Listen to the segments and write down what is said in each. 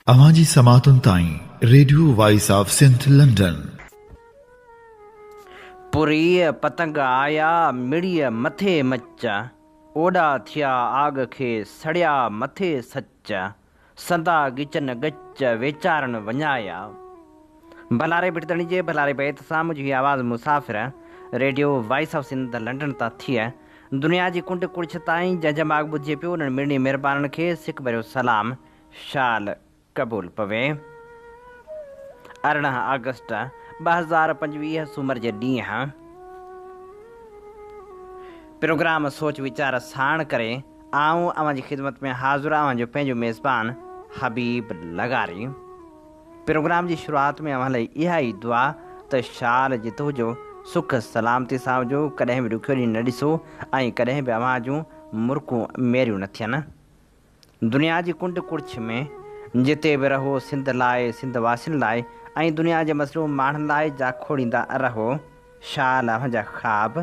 अवाजी समातुन ताई radio voice of Sindh London. पुरी पतंग आया मिड़िय मथे मच्चा, ओडा थिया आग खे सड़िया मथे सच्चा, संदा गिचन गच वेचारण वञाया। भलारे बिटदणी जे भलारे बैत सां मुंहिंजी आवाज़ मुसाफ़िर radio voice of Sindh London तां थी दुनिया जी कुंड कुड़छ ताईं जंहिंजा माग ॿुधे पियो उन्हनि मिड़नी महिरबाननि खे सिक भरियो सलाम शाल क़बूल पवे। 18 अगस्त 2025 सूमर जे ॾींहुं प्रोग्राम सोच वीचार साण करे आऊं अवांजी ख़िदमत में हाज़िर आहियां जो पंहिंजो मेज़बान हबीब लगारी। प्रोग्राम जी शुरूआत में अवां लाइ इहा ई दुआ त शाल जी तुंहिंजो सुख सलामती सां हुजो, कॾहिं बि ॾुखियो ॾींहुं न ॾिसो ऐं कॾहिं बि अवां जूं मुर्कूं मेरियूं न थियनि। दुनिया जी कुंड कुड़छ में जिते बि रहो सिंध लाइ, सिंध वासियुनि लाइ ऐं दुनिया जे मसलूम माण्हुनि लाइ जाखोड़ींदा रहो। शाल अव्हांजा ख़्वाब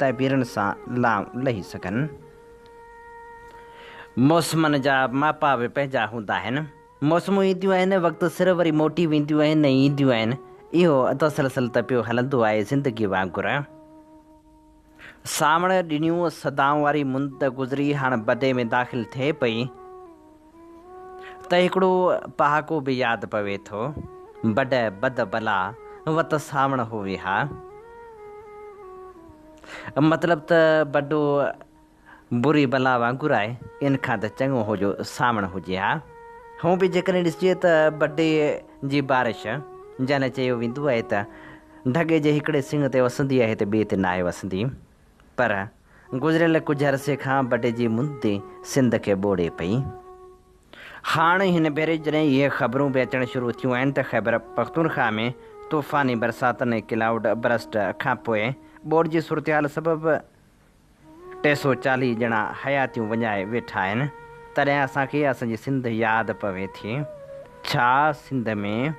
तइबीरनि सां लाऊं लही सघनि। मौसमनि जा मापा बि पंहिंजा हूंदा आहिनि। मौसमूं ईंदियूं आहिनि, वक़्तु सिर वरी मोटी वेंदियूं आहिनि ऐं ईंदियूं आहिनि। इहो तसलसल त पियो हलंदो आहे ज़िंदगी वांगुरु। सावण ॾिनियूं सदाऊं वारी मुंद गुज़री हाणे बदे में दाख़िल थिए पई त हिकिड़ो पहाको बि यादि पवे थो। बड बद बला वत सावण होवे हा। मतिलब त बॾो बुरी बला वांगुरु आहे, इन खां त चङो हुजो सावण हुजे हा। हूं बि जेकॾहिं ॾिसिजे त बडे जी बारिश जंहिं चयो वेंदो आहे त ढगे जे हिकिड़े सिंग ते वसंदी आहे त ॿिए ते नाहे वसंदी, पर गुज़िरियल कुझु अरसे खां बडे जी मुंद सिंध खे ॿोड़े पई। हाणे हिन भेरे जॾहिं इहे ख़बरूं बि अचणु शुरू थियूं आहिनि त ख़ैबर पख्तूनख्वा में तूफ़ानी बरसातनि ऐं क्लाउड बरस्ट खां पोइ ॿोड़ जी सूरतहाल सबबि 340 ॼणा हयातियूं वञाए वेठा आहिनि। तॾहिं असांखे असांजी सिंध यादि पवे थी। छा सिंध में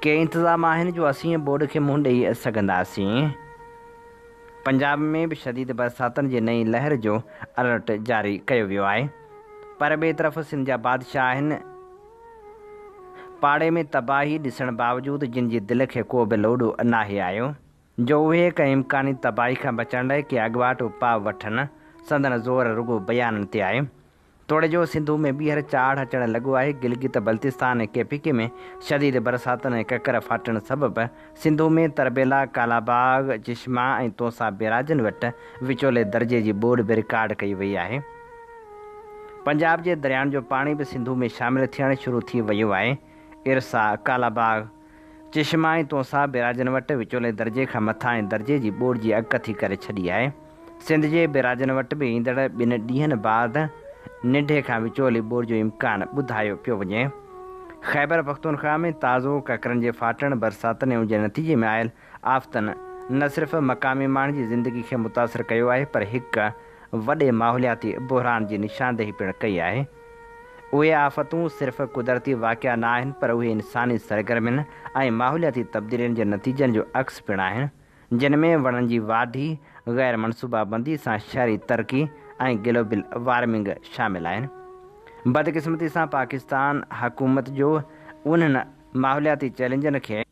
के इंतज़ाम आहिनि जो असीं ॿोड़ खे मुंहुं ॾेई सघंदासीं? पंजाब में बि शदीद बरसातनि जी नई लहर जो अलर्ट जारी कयो वियो आहे, पर ॿिए तरफ़ सिंध जा बादशाह आहिनि पाड़े में तबाही ॾिसण बावजूदि जिन जी दिलि खे को बि लोॾो नाहे आयो जो उहे कंहिं इम्कानी तबाही खां बचण लाइ के अॻुवाट उपाउ वठनि। संदन ज़ोर रुगो बयाननि ते आहे। तोड़े जो सिंधू में ॿीहर चाढ़ अचणु लॻो आहे। गिलगित बल्तिस्तान ऐं केपीके में शदीद बरसातनि ऐं ककर फाटण सबबि सिंधू में तरबेला, कालाबाग, चिश्मा ऐं तोसा बैराजनि वटि विचोले दर्जे जी ॿोड़ बि रिकॉर्ड कई वई आहे। पंजाब जे दरियाउनि जो पाणी बि सिंधू में शामिलु थियणु शुरू थी वियो आहे। इरसा, कालाबाग, चिश्मा ऐं तोसा बैराजनि वटि विचोले दर्जे खां मथां ऐं दर्जे जी ॿोड़ जी अगकथी करे छॾी आहे। सिंध जे बैराजनि वटि बि ईंदड़ 2 ॾींहंनि बाद निढे खां विचोली ॿोड़ जो इम्कान ॿुधायो पियो वञे। ख़ैबर पख्तूनख्वा में ताज़ो ककरनि जे फाटण, बरसातनि ऐं उन जे नतीजे में आयल आफ़तनि न सिर्फ़ु मक़ामी माण्हुनि जी ज़िंदगी खे मुतासिर कयो आहे, पर हिकु वॾे माहौलियाती बहरान जी निशानदेही पिणु कई आहे। उहे आफ़तूं सिर्फ़ु कुदरती वाक़िया न आहिनि, पर उहे इंसानी सरगर्मियुनि ऐं माहौलियाती तब्दीलियुनि जे नतीजनि जो अक्स पिणु आहिनि, जिन में वणनि जी वाढी, ग़ैर मनसूबाबंदी सां शहरी तरक़ी ऐं ग्लोबल वार्मिंग शामिल आहिनि। बदकिस्मती सां पाकिस्तान हुकूमत जो उन्हनि माहौलियाती चैलेंजनि खे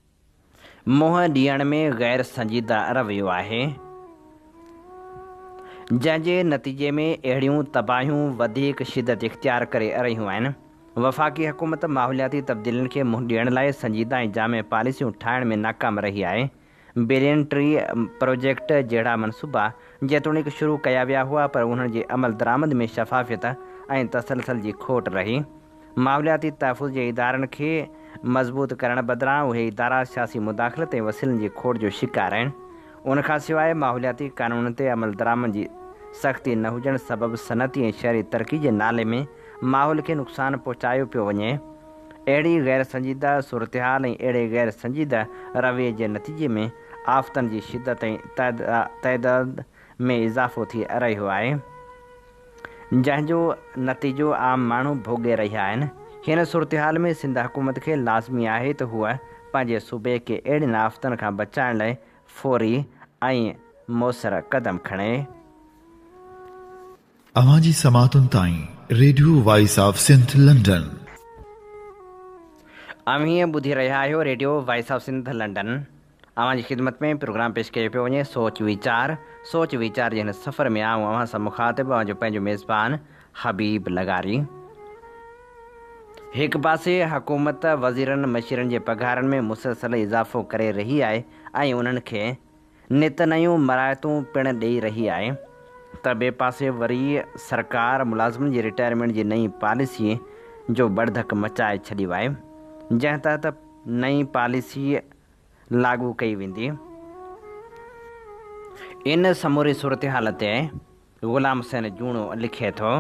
मुंहुं ॾियण में ग़ैर संजीदा रवैयो आहे, जंहिंजे नतीजे में अहिड़ियूं तबाहियूं वधीक शिदत इख़्तियार करे रहियूं आहिनि। वफ़ाक़ी हुकूमत माहौलियाती तब्दीलियुनि खे मुंहुं ॾियण लाइ संजीदा ऐं जामे पॉलिसियूं ठाहिण में नाकाम रही आहे। बिलियन ट्री प्रोजेक्ट जहिड़ा मनसूबा जेतोणीकि शुरू कया विया हुआ, पर उन्हनि जे अमल दरामद में शफ़ाफ़ियत ऐं तसलसल जी खोट रही। माहौलियाती तहफ़ुज़ जे इदारनि खे मज़बूत करण बदिरां उहे इदारा सियासी मुदाख़लत ऐं वसीलनि जी खोट जो शिकार आहिनि। उनखां सवाइ माहौलियाती क़ानूननि ते अमल दरामद जी सख़्ती न हुजण सबबि सनअती ऐं शहरी तरक़ी जे नाले में माहौल खे नुक़सानु पहुचायो पियो वञे। अहिड़ी गैर संजीदा सूरतहाल ऐं अहिड़े गैर संजीदा रवैये जे नतीजे में आफ़तनि जी शिदत ऐं तइदाद में इज़ाफ़ो थी रहियो आहे, जंहिंजो नतीजो आम माण्हू भोॻे रहिया आहिनि। हिन सूरतहाल में सिंध हुकूमत खे लाज़मी आहे त हूअ पंहिंजे सूबे खे अहिड़ियुनि आफ़तनि खां बचाइण लाइ फ़ौरी ऐं मौसर क़दम खणे। अवाजी समातुन ताई radio voice of Sindh London. अमीं ॿुधी रहिया आहियो radio voice of Sindh London. अव्हांजी ख़िदमत में प्रोग्राम पेश कयो पियो वञे सोच वीचार जे हिन सफ़र में आऊं अव्हां सां मुखातिब जो पंहिंजो मेज़बान हबीब लगारी। हिक पासे हुकूमत वज़ीरनि मशीरनि जे पघारनि में मुसलसल इज़ाफ़ो करे रही आहे ऐं उन्हनि खे नित नयूं मरायतूं पिणु ॾेई रही आहे, त ॿिए पासे वरी सरकार मुलाज़िमनि जी रिटायरमेंट जी नई पॉलिसी जो बड़धक मचाए छॾियो आहे, जंहिं तहत नई पॉलिसी लागू कई वेंदी। इन समूरी सूरत हाल ते ग़ुलाम हुसैन जूणो लिखे थो,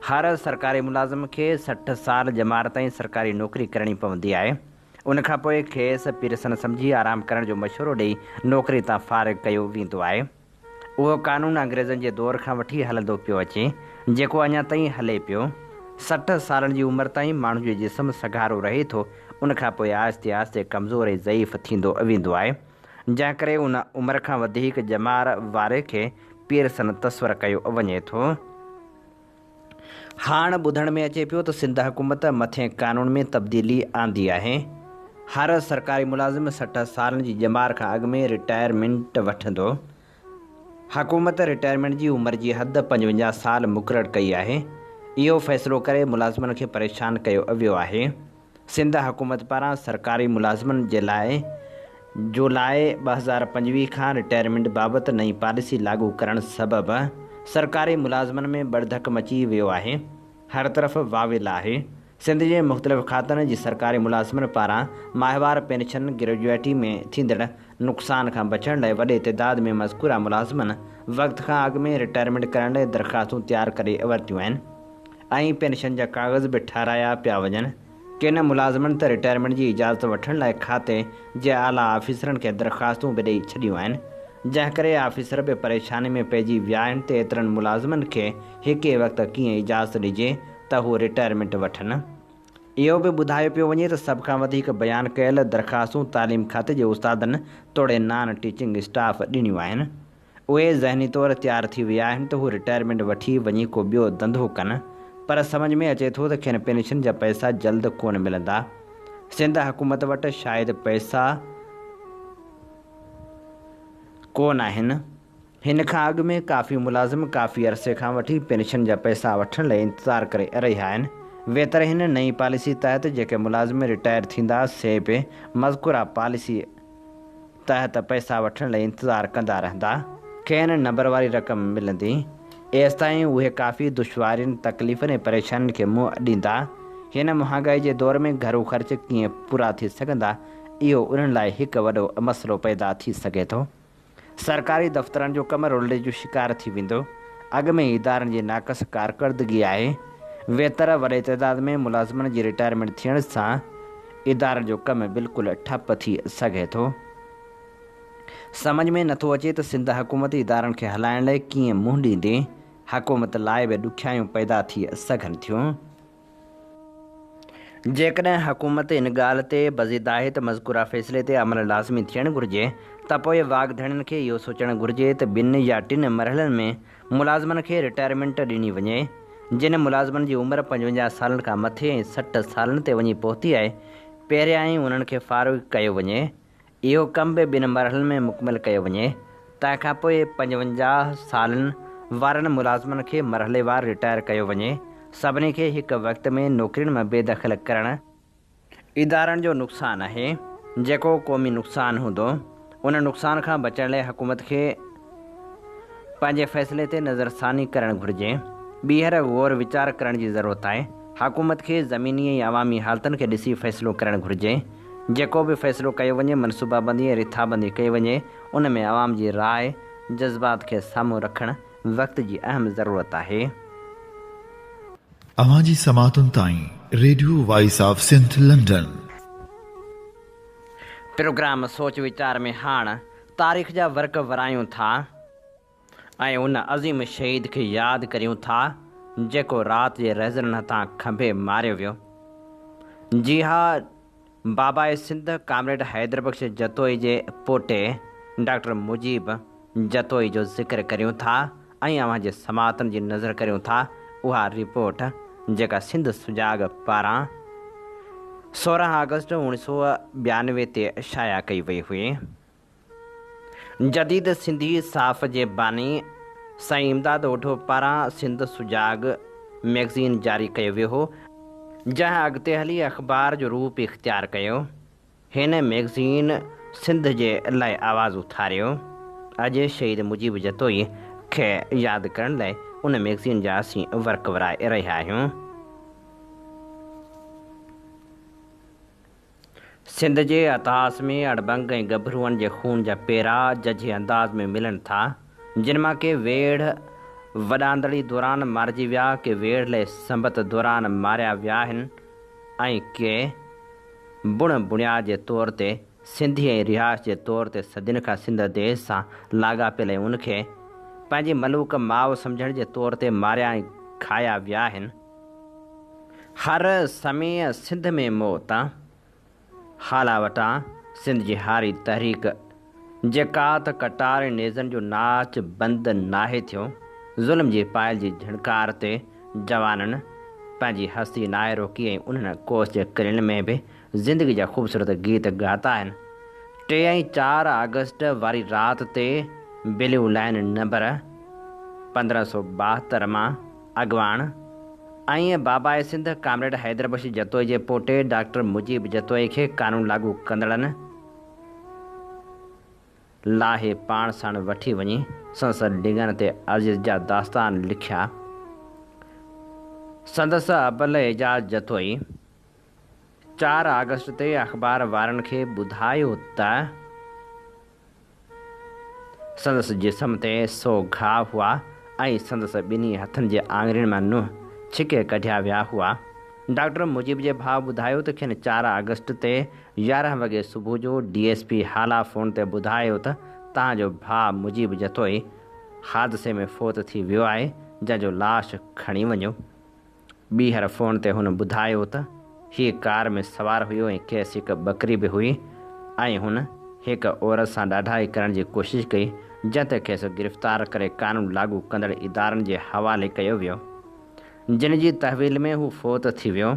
हर सरकारी मुलाज़िम खे 60 साल जमार ताईं सरकारी नौकरी करणी पवंदी आहे। उनखां पोइ खेसि पीरसन सम्झी आराम करण जो मशवरो ॾेई नौकरी तां फ़ारिग़ कयो वेंदो आहे। उहो कानून अंग्रेज़नि जे दौर खां वठी हलंदो पियो अचे, जेको अञा ताईं हले पियो। 60 सालनि जी उमिरि ताईं माण्हू जो जिस्म सघारो रहे थो, उनखां पोइ आहिस्ते आहिस्ते कमज़ोर ऐं ज़ईफ़ थींदो वेंदो आहे, जंहिं करे उन उमिरि खां वधीक जमार वारे खे पीरसन तस्वर कयो वञे थो। हाणे ॿुधण में अचे पियो त सिंध हुकूमत मथे कानून में तब्दीली आंदी आहे। हर सरकारी मुलाज़िम 60 सालनि जी जमार खां अॻु में रिटायरमेंट वठंदो। हुकूमत रिटायरमेंट जी उमिरि जी हद 55 साल मुक़ररु कई आहे। इहो फ़ैसिलो करे मुलाज़िमनि खे परेशान कयो वियो आहे। सिंध हुकूमत पारां सरकारी मुलाज़िमनि जे लाइ जुलाई 2025 खां रिटायरमेंट बाबति नई पॉलिसी लागू करण सबबि सरकारी मुलाज़िमनि में बड़धक मची वियो आहे। हर तरफ़ वावेल आहे। सिंध जे मुख़्तलिफ़ खातनि जी सरकारी मुलाज़िमनि पारां माहिवार पेंशन ग्रेजुएटी में थींदड़ नुक़सान खां बचण लाइ वॾे तइदाद में मज़कूरा मुलाज़िमनि वक़्त खां अॻु में रिटायरमेंट करण लाइ दरख़्वास्तूं तयारु करे वरितियूं आहिनि ऐं पेंशन जा काग़ज़ बि ठाहिराया पिया वञनि। किन मुलाज़िमनि त रिटायरमेंट जी इजाज़त वठण लाइ खाते जे आला ऑफिसरनि खे दरख़्वास्तूं बि ॾेई छॾियूं आहिनि, जंहिं करे ऑफिसर बि परेशानी में पइजी विया आहिनि त एतिरनि मुलाज़िमनि खे हिक वक़्तु कीअं इजाज़त ॾिजे त हू रिटायरमेंट वठनि। इहो बि ॿुधायो पियो वञे त सभ खां वधीक बयानु कयल दरख़्वास्तूं तालीम खाते जे उस्तादनि तोड़े नॉन टीचिंग स्टाफ ॾिनियूं आहिनि। उहे ज़हनी तौरु तयारु थी विया आहिनि त हू रिटायरमेंट वठी वञी को ॿियो धंधो कनि, पर सम्झ में अचे थो त खेनि पेंशन जा पैसा जल्द कोन मिलंदा। सिंध हुकूमत वटि शायदि पैसा कोन आहिनि। हिन खां अॻु में काफ़ी मुलाज़िम काफ़ी अरसे खां वठी पेंशन जा पैसा वठण लाइ इंतज़ारु करे रहिया आहिनि। वेतर हिन नई पॉलिसी तहत जेके मुलाज़िम रिटायर थींदा से बि मज़कूरा पॉलिसी तहत पैसा वठण लाइ इंतज़ारु कंदा रहंदा। खेनि नंबर वारी रक़म मिलंदी। एसि ताईं उहे काफ़ी दुश्वारियुनि तकलीफ़ुनि ऐं परेशानियुनि खे मुंहुं ॾींदा। हिन महांगाई जे दौर में घरू ख़र्च कीअं पूरा थी सघंदा, इहो उन्हनि लाइ हिकु वॾो मसइलो पैदा थी सघे थो। सरकारी दफ़्तरनि जो कमु रुले जो शिकार थी वेंदो। अॻु में इदारनि जी नाक़स कारकर्दगी आहे। वेतर वॾे तइदाद में मुलाज़िमनि जी रिटायरमेंट थियण सां इदारनि जो कमु बिल्कुलु ठप थी सघे थो। सम्झ में नथो अचे त सिंध हुकूमत इदारनि खे हलाइण लाइ कीअं मुंहुं ॾींदी। हुकूमत लाइ बि ॾुखियायूं पैदा थी सघनि थियूं। जेकॾहिं हुकूमत इन ॻाल्हि ते बज़ीद आहे त मज़कूरा फ़ैसिले ते अमल लाज़मी थियणु घुरिजे, त पोइ वागधड़ियुनि खे इहो सोचणु घुरिजे त 2 या 3 मरहलनि में मुलाज़िमनि खे रिटायरमेंट ॾिनी वञे। जिन मुलाज़िमनि जी उमिरि 55 सालनि खां मथे ऐं 60 सालनि ते वञी पहुती आहे, पहिरियां ई उन्हनि खे फ़ारिग़ कयो वञे। इहो कमु बि 2 मरहलनि में मुकमिल कयो वञे। तंहिंखां पोइ 55 सालनि वारनि मुलाज़िमनि खे मरहलेवार रिटायर कयो वञे। सभिनी खे हिक वक़्त में नौकरियुनि में बेदख़ल करणु इदारनि जो नुक़सानु आहे। जेको क़ौमी नुक़सानु हूंदो, उन नुक़सान खां बचण लाइ हुकूमत खे पंहिंजे फ़ैसिले ते नज़रसानी करणु घुरिजे। ॿीहर ग़ौर वीचार करण जी ज़रूरत आहे। हुकूमत खे ज़मीनी ऐं अवामी हालतुनि खे ॾिसी फ़ैसिलो करणु घुरिजे। जेको बि फ़ैसिलो कयो वञे, मनसूबाबंदी ऐं रिथाबंदी कई वञे, उन में आवाम जी राय जज़्बात खे साम्हूं रखणु वक़्त जी अहम ज़रूरत आहे। अवांजी समातुनि ताईं radio voice of Sindh London. Program सोच वीचार में हाणे तारीख़ जा वर्क वरायूं था ऐं उन अज़ीम शहीद खे यादि करियूं था जेको राति जे रहज़रनि हथां खंभे मारियो वियो। जी हा, बाबाए सिंध कामरेड हैदर बख़्श जतोई जे पोटे डॉक्टर मुजीब जतोई जो ज़िक्र करियूं था ऐं अव्हांजे समातनि जी नज़र करियूं था। उहा रिपोर्ट जेका सिंध सुजाग पारां 16 अगस्त 1992 ते शाया कई वई हुई। जदीद सिंधी साफ़ जे बानी साईं इमदाद ओढो पारां सिंध सुजाग मैगज़ीन जारी कयो वियो हो, जंहिं अॻिते हली अख़बार जो रूप इख़्तियार कयो। हिन मैगज़ीन सिंध जे लाइ आवाज़ उथारियो। अॼु शहीद मुजीब जतोई खे यादि करण लाइ उन मैगज़ीन जा असीं वर्क वराए रहिया आहियूं। सिंध जे इतिहास में अड़बंग ऐं गभरूअनि जे खून जा पेरा जझे अंदाज़ में मिलनि था, जिन मां के वेड़ वॾांदड़ी दौरान मारिजी विया, के वेड़ लाइ संबत दौरान मारिया विया आहिनि ऐं के बुण बुनियाद जे तौर ते सिंधी ऐं रिहाइश जे तौर ते सदियुनि खां सिंध देश सां लाॻापियल ऐं उनखे पंहिंजी मलूक माउ सम्झण जे तौर ते मारिया ऐं खाया विया आहिनि। हर समय सिंध में मौत हाला वटां सिंध जी हारी तहरीक जेका त कटार ऐं नेज़नि जो नाच बंदि नाहे थियो। ज़ुल्म जी पायल जी झिणकार ते जवाननि पंहिंजी हस्ती नाहे रोकी ऐं उन्हनि कोश जे किरन में बि ज़िंदगी जा ख़ूबसूरत गीत ॻाता आहिनि। 3 ऐं 4 अगस्त वारी राति ते ब्लू लाइन नंबर 1572 मां अॻवान ऐं बाबाए सिंध कामरेड हैदर बख्श जतोई जे पोटे डॉक्टर मुजीब जतोई खे कानून लागू कंदड़नि लाहे पाण साण वठी वञी संसद डिगन ते अज़ीज़ जा दास्तान लिखिया। संदसि अबल एजाज जतोई 4 अगस्त ते अख़बार वारनि खे ॿुधायो त संदसि जिस्म ते 100 घाव हुआ ऐं संदसि ॿिन्ही हथनि जे आङुरियुनि मां नुंहुं छिके कढिया विया हुआ। डॉक्टर मुजीब जे भाउ ॿुधायो त खेनि 4 अगस्त ते 11 वॻे सुबुह जो DSP हाला फ़ोन ते ॿुधायो त तव्हांजो भाउ मुजीब जतोई हादसे में फ़ौत थी वियो आहे, जंहिंजो लाश खणी वञो। ॿीहर फ़ोन ते हुन ॿुधायो त हीअ कार में सवार हुयो ऐं खेसि हिकु बकरी बि हुई ऐं हुन हिकु औरत सां ॾाढाई करण जी कोशिशि कई, जंहिं ते खेसि गिरफ़्तार करे कानून लागू कंदड़ इदारनि जे हवाले कयो वियो, जिन जी तहवील में हू फ़ौत थी वियो।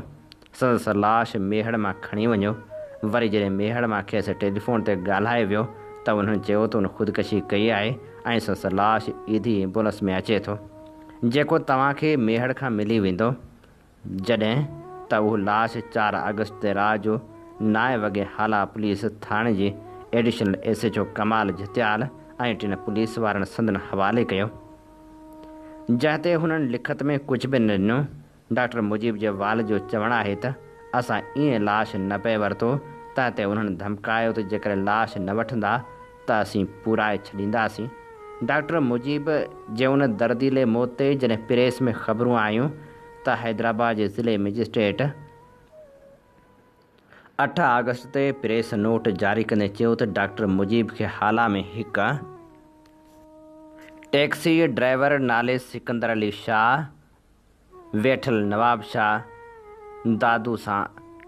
संदसि लाश मेहड़ मां खणी वञो। वरी जॾहिं मेहड़ मां खेसि टेलीफोन ते ॻाल्हाए वियो त उन्हनि चयो त उन ख़ुदकशी कई आहे ऐं संदसि लाश ईदी एम्बुलेंस में अचे थो, जेको तव्हांखे मेहड़ खां मिली वेंदो। जॾहिं त उहो लाश 4 अगस्त ते राति जो 9 वॻे हाला पुलिस थाणे जी एडिशनल SHO कमाल जतियाल ऐं 3 पुलिस वारनि संदन हवाले कयो, जंहिं ते हुननि लिखत में कुझु बि न ॾिनो। डॉक्टर मुजीब जे वाल जो चवणु आहे त असां ईअं लाश न पिए वरितो त ते उन्हनि धमकायो त जेकर लाश न वठंदा त असीं पुराए छॾींदासीं। डॉक्टर मुजीब जे उन दर्दीले मौत ते जॾहिं प्रेस में ख़बरूं आयूं त हैदराबाद जे ज़िले मजिस्ट्रेट 8 अगस्त ते प्रेस नोट जारी कंदे चयो त डॉक्टर मुजीब खे हाला में हिकु टैक्सी ड्राइवर नाले सिकंदर अली शाह वेठल नवाब शाह दादू सां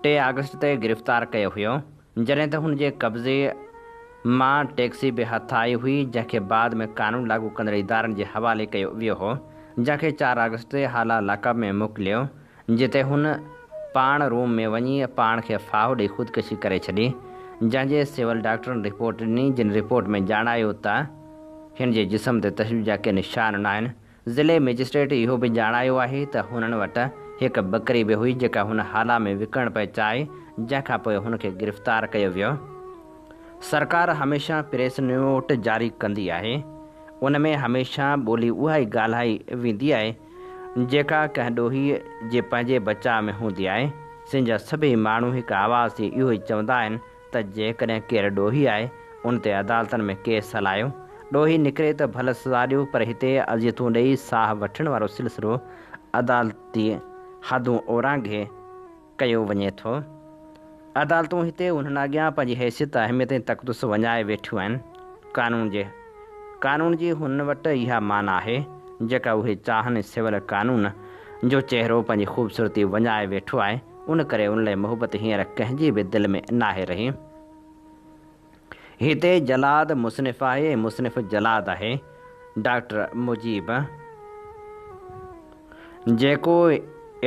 3 अगस्त ते गिरफ़्तार कयो हुयो, जॾहिं त हुन जे कब्ज़े मां टैक्सी बि हथ आई हुई, जंहिंखे बाद में कानून लागू कंदड़ इदारनि जे हवाले कयो वियो हो, जंहिंखे 4 अगस्त ते हाला लक़ब में मोकिलियो, जिते हुन पाण रूम में वञी पाण खे फाहो ॾेई ख़ुदकशी करे छॾी, जंहिंजे सिविल डॉक्टरनि रिपोर्ट ॾिनी, जिन रिपोर्ट में ॼाणायो त हिन जे जिस्म ते तशदुद जा के निशान न आहिनि। ज़िले मजिस्ट्रेट इहो बि ॼाणायो आहे त हुननि वटि हिकु बकरी बि हुई जेका हुन हाला में विकणणु पिए चाहे, जंहिंखां पोइ हुनखे गिरफ़्तार कयो वियो। सरकार हमेशह प्रेस नोट जारी कंदी आहे, उन में हमेशह ॿोली उहा ई ॻाल्हाई वेंदी आहे जेका कंहिं ॾोही जे पंहिंजे बचाव में हूंदी आहे। सिंध जा सभई माण्हू हिकु आवाज़ ते इहो ई चवंदा आहिनि त जेकॾहिं केरु ॾोही आहे उन ते अदालतनि में केस हलायो, ॾोही निकिरे त भले सज़ा ॾियो, पर हिते अज़ियतूं ॾेई साह वठण वारो सिलसिलो अदालती हदूं ओरांघे कयो वञे थो। अदालतूं हिते उन्हनि अॻियां पंहिंजी हैसियत अहमियत ऐं तक़दुस वञाए वेठियूं आहिनि। कानून जी हुन वटि इहा माना आहे जेका उहे चाहनि। सिविल कानून जो चहिरो पंहिंजी ख़ूबसूरती वञाए वेठो आहे, उन करे उन लाइ मोहबत हींअर कंहिंजी बि दिलि में नाहे रही। हिते जलाद मुसनिफ़ आहे ऐं मुसनिफ़ जलाद आहे। डॉक्टर मुजीब जेको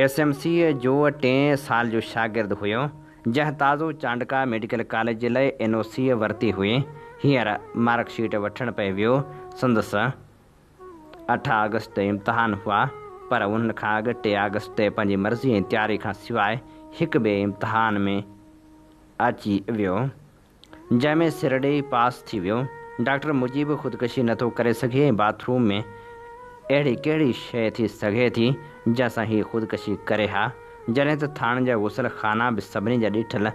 SMC जो 2 साल जो शागिर्द हुयो, जंहिं ताज़ो चांडका मेडिकल कॉलेज जे लाइ NOC वरिती हुई। हींअर मार्कशीट वठण पियो वियो। संदसि 8 अगस्त ते इम्तिहान हुआ, पर उन खां अॻु 3 अगस्त ते पंहिंजी मर्ज़ी ऐं तयारी खां सवाइ हिकु ॿिए इम्तिहान में अची वियो, जंहिंमें सिर ॾेई पास थी वियो। डॉक्टर मुजीब ख़ुदकुशी नथो करे सघे ऐं बाथरूम में अहिड़ी कहिड़ी शइ थी सघे थी जंहिंसां हीअ ख़ुदकुशी करे हा, जॾहिं त थाणे जा गुसल खाना बि सभिनी जा ॾिठल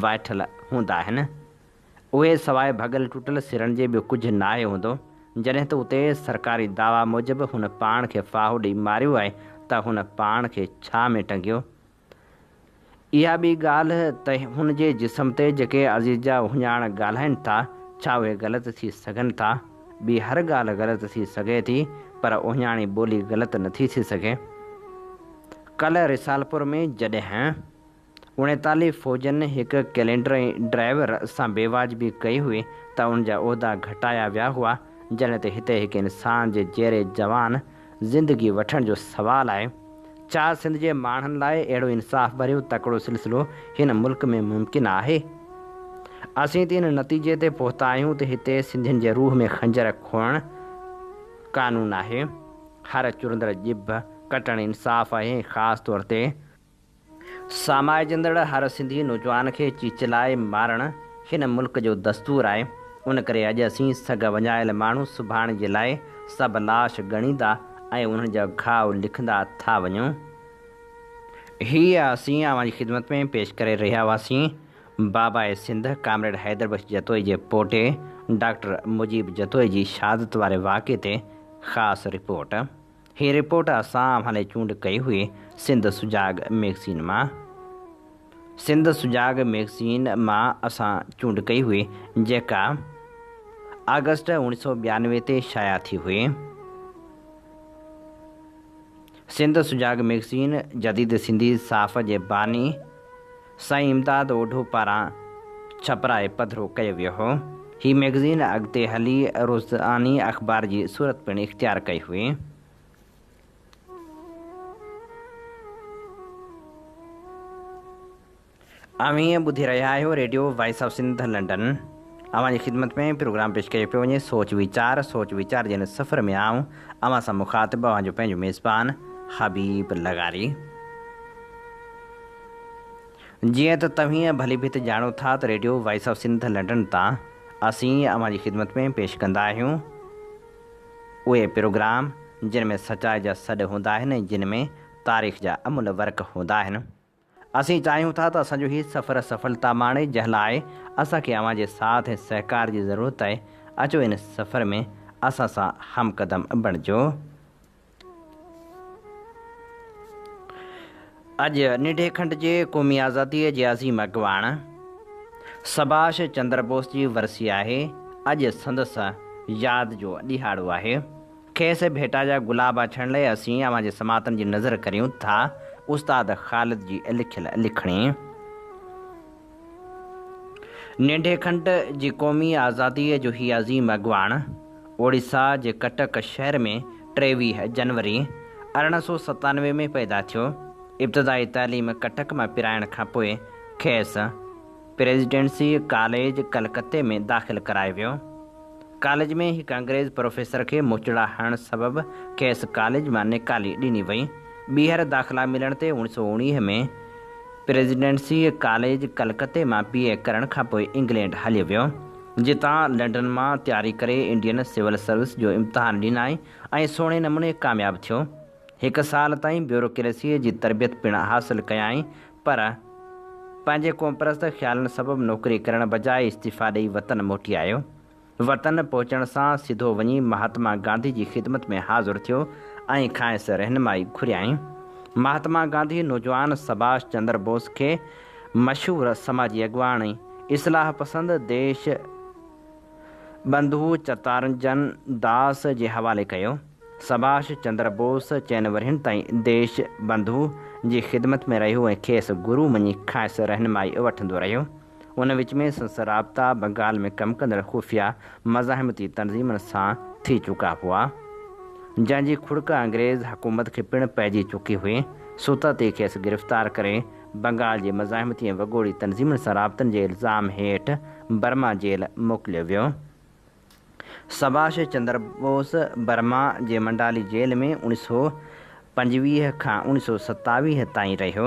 वाइठल हूंदा आहिनि। उहे सवाइ भॻल टुटल सिरनि जे बि कुझु न आहे हूंदो, जॾहिं त उते सरकारी दावा मूजिबि हुन पाण खे फाहो ॾेई मारियो आहे त हुन पाण खे छा में टंगियो। इहा ॿी ॻाल्हि त हुन जे जिस्म ते जेके अज़ीज़ा हुञाण ॻाल्हाइनि था, छा उहे ग़लति थी सघनि था। ॿी हर ॻाल्हि ग़लति थी सघे थी, पर उहिञाणी ॿोली ग़लति नथी थी सघे। कल्ह रिसालपुर में जॾहिं 39 फ़ौजनि हिकु कैलेंडर ऐं ड्राइवर सां बेवाजिबी कई हुई त उन जा उहिदा घटाया विया हुआ, जॾहिं त हिते हिकु इंसान जे जहिड़े जवान ज़िंदगी वठण जो सुवालु आहे। छा सिंध जे माण्हुनि लाइ अहिड़ो इंसाफ़ भरियो तकिड़ो सिलसिलो हिन मुल्क में मुमकिन आहे? असीं त इन नतीजे ते पहुता आहियूं त हिते सिंधियुनि जे रूह में खंजर खोइणु कानून आहे, हर चुरंदड़ जिभ कटणु इंसाफ़ आहे ऐं ख़ासि तौर ते सामाइजंदड़ हर सिंधी नौजवान खे चिचलाए मारणु हिन मुल्क जो दस्तूर आहे। उन करे अॼु असीं सग वञायल माण्हू सुभाणे जे लाइ सभु लाश ॻणींदा ऐं उन्हनि जा घाव लिखंदा था वञूं। हीअ असीं अव्हांजी ख़िदमत में पेश करे रहिया हुआसीं बाबाए सिंध कामरेड हैदर बख्श जतोई जे पोटे डॉक्टर मुजीब जतोई जी शहादत वारे वाक़े ते ख़ासि रिपोर्ट। हीअ रिपोर्ट असां हाणे चूंड कई हुई सिंध सुजाग मैगज़ीन मां। सिंध सुजाग मैगज़ीन मां असां चूंड कई हुई, जेका अगस्त 1992 ते शाया थी हुई। सिंध सुजाग मैगज़ीन जदीद सिंधी साफ़ जे बानी साईं इमदाद ओढो पारां छपराए पधिरो कयो वियो हो। हीअ मैगज़ीन अॻिते हली रोज़ानी अख़बार जी सूरत पिणु इख़्तियार कई हुई। अव्हीं ॿुधी रहिया आहियो radio voice of Sindh London. अव्हांजी ख़िदमत में प्रोग्राम पेश कयो पियो वञे सोच वीचार जे हिन सफ़र में आऊं अव्हां सां मुख़ातिब अव्हांजो पंहिंजो मेज़बान हबीब लगारी। जीअं त तव्हीं भली भित ॼाणो था त radio voice of Sindh London तां असीं अव्हांजी ख़िदमत में पेश कंदा आहियूं उहे प्रोग्राम जिन में सचाई जा सॾ हूंदा आहिनि ऐं जिन में तारीख़ जा अमुल वर्क हूंदा आहिनि। असीं चाहियूं था त असांजो हीउ सफ़र सफलता माणे, जंहिं लाइ असांखे अव्हांजे साथ ऐं सहकार जी ज़रूरत आहे। अचो इन सफ़र में असां सां हमक़दम बणिजो। अॼु निढे खंड जे क़ौमी आज़ादीअ जे अज़ीम अॻवान सुभाष चंद्र बोस जी वरसी आहे। अॼु संदसि यादि जो ॾिहाड़ो आहे। खेसि भेटा जा गुलाब अछण लाइ असीं अव्हांजे समातनि जी नज़र करियूं था उस्ताद ख़ालिद जी लिखियल लिखणी। निढे खंड जी क़ौमी आज़ादीअ जो ही अज़ीम अॻवान ओडिशा जे कटक शहर में 23 जनवरी 1897 में पैदा थियो। इब्तिदाई तइलीम कटक मां पिराइण खां पोइ खेसि प्रेसिडेंसी कॉलेज कलकत्ते में दाख़िल करायो वियो। कॉलेज में हिकु अंग्रेज़ प्रोफेसर खे मुचड़ा हणण सबबि खेसि कॉलेज मां निकाली ॾिनी वई। ॿीहर दाख़िला मिलण ते 1919 में प्रेसिडेंसी कॉलेज कलकत्ते मां BA करण खां पोइ इंग्लैंड हली वियो, जितां लंडन मां तयारी करे इंडियन सिविल सर्विस जो इम्तिहान ॾिनाई ऐं सुहिणे नमूने कामयाबु थियो। 1 साल ताईं ब्यूरोक्रेसीअ जी तरबियत पिणु हासिलु कयाई, पर पंहिंजे क़ौमपरस्त ख़्यालनि सबबि नौकिरी करण बजाए इस्तीफ़ा ॾेई वतन मोटी आयो। वतन पहुचण सां सिधो वञी महात्मा गांधी जी ख़िदमत में हाज़ुर थियो ऐं खांइसि रहनुमाई घुरियाई। महात्मा गांधी नौजवान सुभाष चंद्र बोस खे मशहूरु समाजी अॻवान ऐं इस्लाह पसंद देश बंधु चतरंजन दास जे हवाले कयो। सुभाष चंद्र बोस 4 वरहनि ताईं देश बंधु जी ख़िदमत में रहियो ऐं खेसि गुरू मञी खांइसि रहनुमाई वठंदो रहियो। उन विच में संसद राब्ता बंगाल में कमु कंदड़ खुफ़िया मज़ाहिमती तंज़ीमनि सां थी चुका हुआ, जंहिंजी खुड़क अंग्रेज़ हुकूमत खे पिणु पइजी चुकी हुई। सूता ते खेसि गिरफ़्तार करे बंगाल जे मज़ाहिमती ऐं वॻोड़ी तंज़ीमुनि सां राबतनि जे इल्ज़ाम हेठि बर्मा जेल मोकिलियो वियो। सुभाष चंद्र बोस बर्मा जे मंडाली जेल में 1925 खां 1927 ताईं रहियो।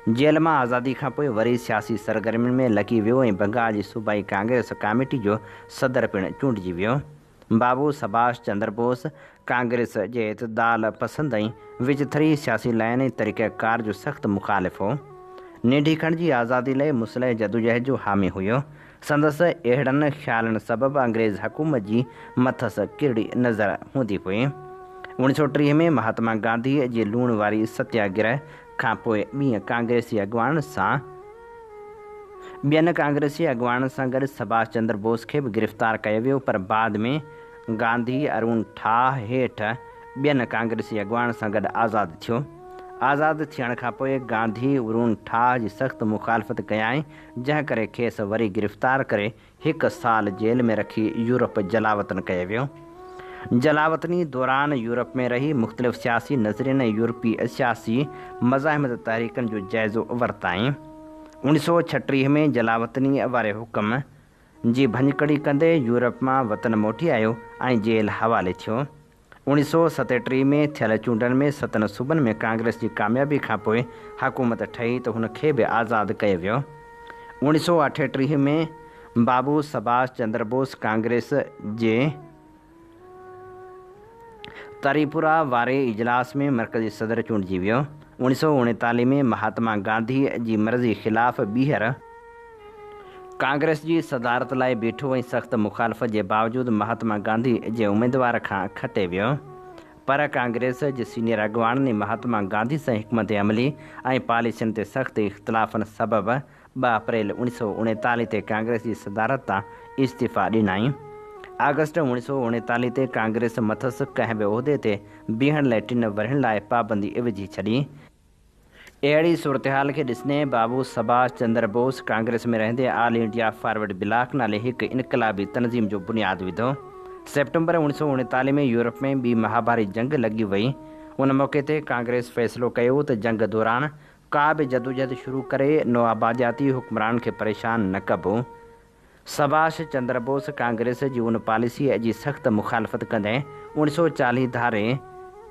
जेल मां आज़ादी खां पोइ वरी सियासी सरगर्मियुनि में लॻी वियो ऐं बंगाल जी सूबाई कांग्रेस कमेटी जो सदर पिणु चूंडिजी वियो। बाबू सुभाष चंद्र बोस कांग्रेस जे इतदाल पसंद ऐं विचथरी सियासी लाइन ऐं तरीक़ेकार जो सख़्तु मुख़ालिफ़ हो। निंढी खंड जी आज़ादी लाइ मुसलह जदोजहद जो हामी हुयो। संदसि अहिड़नि ख़्यालनि सबबि अंग्रेज़ हुकूमत जी मथसि किरड़ी नज़र हूंदी हुई। 1930 में महात्मा गांधी जे लूण वारी सत्याग्रह खां पोइ ॿियनि कांग्रेसी अॻुवाणनि सां गॾु सुभाष चंद्र बोस खे बि गिरफ़्तार कयो वियो, पर बाद में गांधी अरुण ठाह हेठि ॿियनि कांग्रेसी अॻुवाणनि सां गॾु आज़ादु थियो। आज़ादु थियण खां पोइ गांधी अरुण ठाह जी सख़्तु मुख़ालिफ़त कयाई, जंहिं करे खेसि वरी गिरफ़्तार करे 1 साल जेल में रखी यूरोप जलावतन कयो वियो। जलावतनी दौरान यूरोप में रही मुख़्तलिफ़ सियासी नज़रियनि ऐं यूरोपी सियासी मज़ाहिमत तहरीकनि जो जाइज़ो वरिताईं। 1936 में जलावतनी वारे हुकम जी भञकड़ी कंदे यूरोप मां वतन मोटी आयो ऐं जेल हवाले थियो। 1937 में थियल चूंडनि में 7 सूबनि में कांग्रेस जी कामयाबी खां पोइ हुकूमत ठही त हुन खे बि आज़ादु कयो वियो। 1938 में बाबू सुभाष चंद्र बोस कांग्रेस जे त्रिपुरा वारे इजलास में मरकज़ी सदर चूंडिजी वियो। 1939 में महात्मा गांधी जी मर्ज़ी ख़िलाफ़ ॿीहर कांग्रेस जी सदारत लाइ बीठो ऐं सख़्तु मुख़ालिफ़त जे बावजूदि महात्मा गांधी जे उम्मीदवार खां खटे वियो। पर कांग्रेस जे सीनियर अॻुवाणनि महात्मा गांधी सां हिकमत अमली ऐं पॉलिसियुनि ते सख़्तु इख़्तिलाफ़नि सबबि 2 अप्रैल 1939 ते कांग्रेस जी सदारत तां इस्तीफ़ा ॾिनाई। अगस्त 1939 ते कांग्रेस मथसि कंहिं बि उहिदे ते बीहण लाइ 3 वरहनि लाइ पाबंदी विझी छॾी। अहिड़ी सूरतहाल खे ॾिसंदे बाबू सुभाष चंद्र बोस कांग्रेस में रहंदे ऑल इंडिया फॉरवर्ड ब्लॉक नाले हिकु इनक़लाबी तनज़ीम जो बुनियादु विधो। सितंबर 1939 में यूरोप में ॿी महाभारी जंग लॻी वई। उन मौक़े ते कांग्रेस फ़ैसिलो कयो त जंग दौरान का बि जदोजहद शुरू करे नोआबादियाती हुक्मरान खे परेशान न कबो। सुभाष चंद्र बोस कांग्रेस जी उन पॉलिसीअ जी सख़्तु मुख़ालिफ़त कंदे 1940 धारे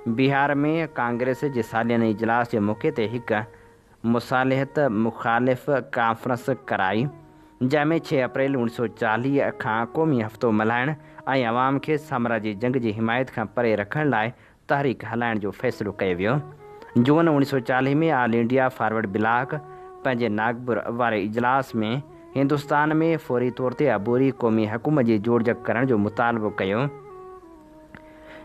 बिहार में कांग्रेस जे सालियाने इजलास जे मौक़े ते हिकु मुसालिहत मुख़ालिफ़ कॉन्फ्रेंस कराई, जंहिंमें 6 अप्रैल 1940 खां क़ौमी हफ़्तो मल्हाइण ऐं अवाम खे साम्राजी जंग जी हिमायत खां परे रखण लाइ तहरीक हलाइण जो फ़ैसिलो कयो वियो। जून 1940 में ऑल इंडिया फॉरवर्ड ब्लॉक पंहिंजे नागपुर वारे इजलास में हिंदुस्तान में फ़ौरी तौर ते अबूरी क़ौमी हुकूमत जी जोड़जक करण जो मुतालबो कयो।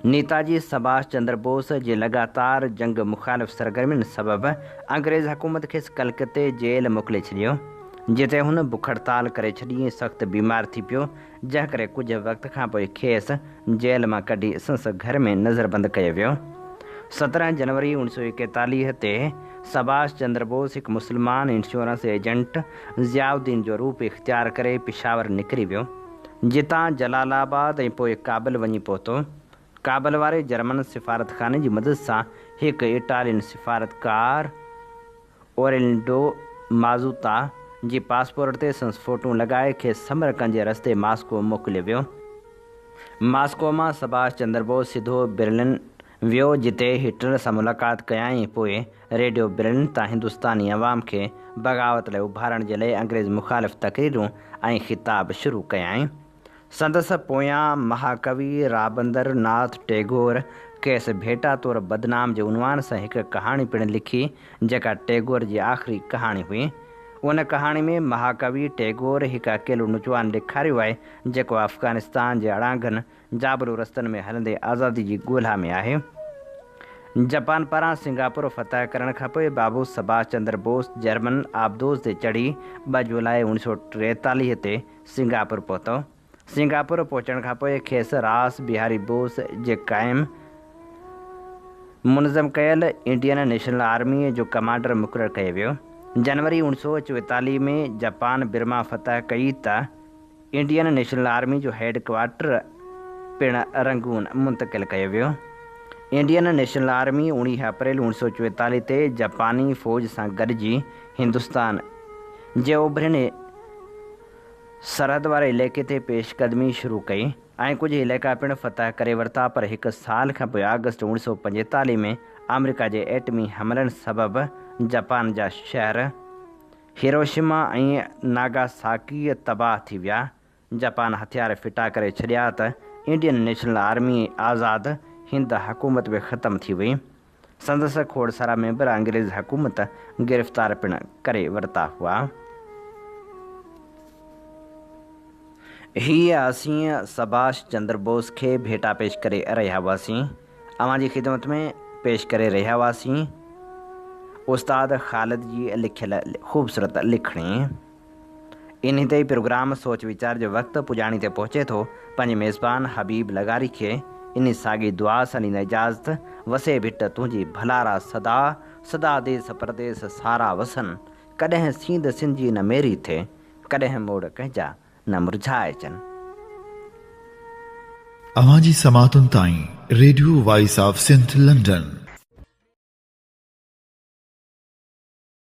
नेताजी सुभाष चंद्र बोस जे लगातार जंग मुख़ालिफ़ सरगर्मियुनि सबबि अंग्रेज़ हुकूमत खे कलकत्ते जेल मोकिले छॾियो, जिते हुन बुख हड़ताल करे छॾी ऐं सख़्तु बीमार थी पियो, जंहिं करे कुझु वक़्त खां पोइ खेसि जेल मां कढी संस घर में नज़रबंदि कयो वियो। 17 जनवरी 1941 ते सुभाष चंद्र बोस हिकु मुस्लमान इंश्योरेंस एजेंट ज़ियाउद्दीन जो रूप इख़्तियार करे पिशावर निकिरी वियो, जितां जलालाबाद ऐं पोइ काबुल वञी पहुतो। काबुल वारे जर्मन सिफ़ारतखाने जी मदद सां हिकु इटालियन सिफ़ारतकार ओरेलिंडो माज़ूता जी पासपोर्ट ते संस फ़ोटूं लॻाए खे समरकंद जे रस्ते मॉस्को मोकिलियो वियो। मॉस्को मां सुभाष चंद्र बोस सिधो बर्लिन वियो, जिते हिटलर सां मुलाक़ात कयाईं। पोइ रेडियो बर्लिन तां हिंदुस्तानी अवाम खे बग़ावत लाइ उभारण जे लाइ अंग्रेज़ मुख़ालिफ़ तक़रीरूं ऐं ख़िताब शुरू कयाईं। संदसि पोयां महाकवि राबंद्रनाथ टैगोर खेसि भेटा तौरु बदनाम जे उनवान सां हिकु कहाणी पिणु लिखी, जेका टैगोर जी आख़िरी कहाणी हुई। उन कहाणी में महाकवि टैगोर हिकु अकेलो नौजवान ॾेखारियो आहे, जेको अफ़गानिस्तान जे अड़ांगनि जाबलू रस्तनि में हलंदे आज़ादी जी ॻोल्हा में आहे। जापान पारां सिंगापुर फ़तह करण खां पोइ बाबू सुभाष चंद्र बोस जर्मन आबदोज़ ते चढ़ी 2 जुलाई 1943 ते सिंगापुर पहुतो। सिंगापुर पहुचण खां पोइ खेसि रास बिहारी बोस जे क़ाइमु मुनज़म कयल इंडियन नेशनल आर्मी जो कमांडर मुक़ररु कयो वियो। जनवरी 1944 में जापान बिरमा फ़तह कई त इंडियन नेशनल आर्मी जो हेड क्वार्टर पिणु रंगून मुंतक़िल कयो वियो। इंडियन नेशनल आर्मी 19 अप्रैल 1944 ते जापानी फ़ौज सां गॾिजी हिंदुस्तान जे ओभरनि सरहद वारे इलाइक़े ते पेशकदमी शुरू कई ऐं कुझु इलाइक़ा पिणु फतह करे वरिता, पर हिकु साल खां पोइ अगस्त 1945 में अमेरिका जे एटमी हमलनि सबबि जापान जा शहर हिरोशिमा ऐं नागासाकी तबाह थी विया। जापान हथियार फिटा करे छॾिया त Indian national army Azad Hind हुकूमत बि ख़तमु थी वई। संदसि खोड़ सारा मेंबर अंग्रेज़ हुकूमत गिरफ़्तार पिणु करे वरिता हुआ। हीअ असीं सुभाष चंद्र बोस खे भेटा पेश करे रहिया हुआसीं। अवां जी ख़िदमत में पेश करे रहिया हुआसीं उस्ताद ख़ालिद जी लिखियल ख़ूबसूरत लिखणी। इन ते प्रोग्राम सोच वीचार जो वक़्तु पुॼाणी ते पहुचे थो। पंहिंजे मेज़बान हबीब लगारी खे इन साॻी दुआ सां ॾींदा इजाज़त। वसे भिट तुंहिंजी भलारा सदा सदा देस परदेस सारा वसन, कॾहिं सींद सिंधी न मेरी थिए, कॾहिं मोड़ कंहिंजा न मुरझाए अचनि। अवां जी समातुनि ताईं radio voice of Sindh London